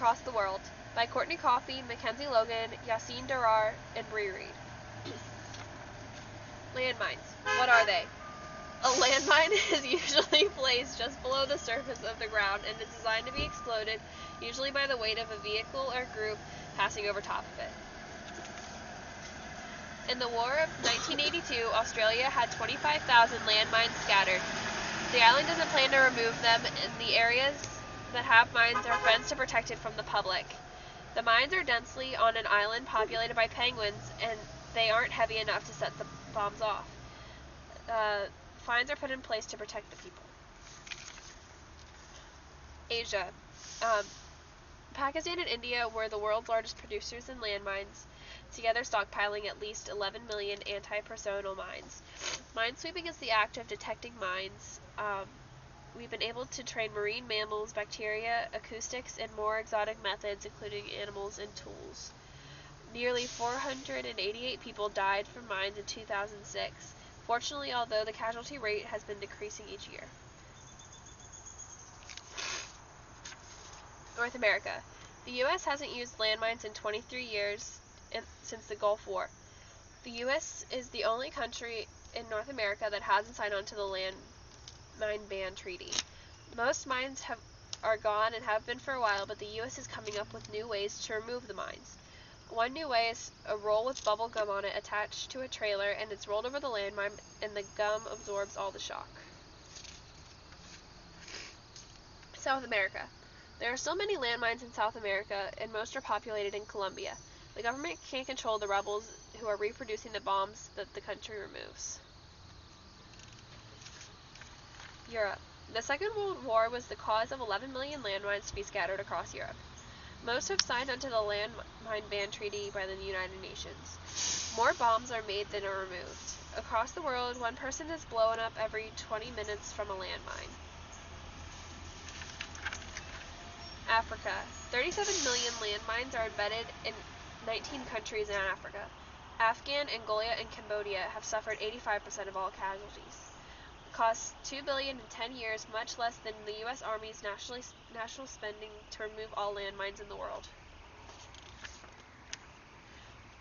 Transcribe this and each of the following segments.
Across the World by Courtney Coffey, Mackenzie Logan, Yassine Darar, and Bree Reed. Landmines. What are they? A landmine is usually placed just below the surface of the ground and is designed to be exploded, usually by the weight of a vehicle or group passing over top of it. In the War of 1982, Australia had 25,000 landmines scattered. The island doesn't plan to remove them, and the areas that have mines are fenced to protect it from the public. The mines are densely on an island populated by penguins, and they aren't heavy enough to set the bombs off. Fines are put in place to protect the people. Asia. Pakistan and India were the world's largest producers in landmines, together stockpiling at least 11 million anti-personnel mines. Minesweeping is the act of detecting mines. We've been able to train marine mammals, bacteria, acoustics, and more exotic methods, including animals and tools. Nearly 488 people died from mines in 2006. Fortunately, although the casualty rate has been decreasing each year. North America. The U.S. hasn't used landmines in 23 years since the Gulf War. The U.S. is the only country in North America that hasn't signed on to the Landmine Ban Treaty. Most mines are gone and have been for a while, but the U.S. is coming up with new ways to remove the mines. One new way is a roll with bubble gum on it attached to a trailer, and it's rolled over the landmine, and the gum absorbs all the shock. South America. There are still many landmines in South America, and most are populated in Colombia. The government can't control the rebels who are reproducing the bombs that the country removes. Europe. The Second World War was the cause of 11 million landmines to be scattered across Europe. Most have signed onto the Landmine Ban Treaty by the United Nations. More bombs are made than are removed. Across the world, one person is blown up every 20 minutes from a landmine. Africa. 37 million landmines are embedded in 19 countries in Africa. Afghan, Angola, and Cambodia have suffered 85% of all casualties. It costs $2 billion in 10 years, much less than the U.S. Army's national spending to remove all landmines in the world.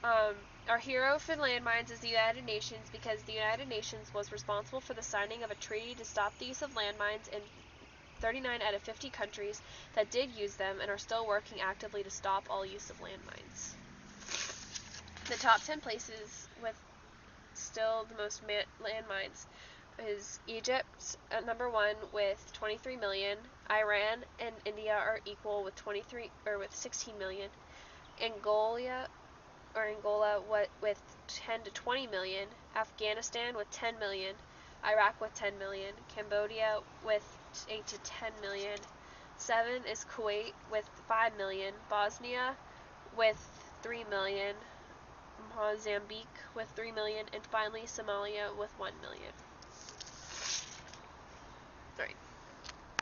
Our hero for landmines is the United Nations, because the United Nations was responsible for the signing of a treaty to stop the use of landmines in 39 out of 50 countries that did use them and are still working actively to stop all use of landmines. The top 10 places with still the most landmines is Egypt at number 1 with 23 million. Iran and India are equal with 16 million. Angola with 10 to 20 million. Afghanistan with 10 million. Iraq with 10 million. Cambodia with 8 to 10 million. 7 is Kuwait with 5 million. Bosnia with 3 million. Mozambique with 3 million. And finally Somalia with 1 million. Sorry.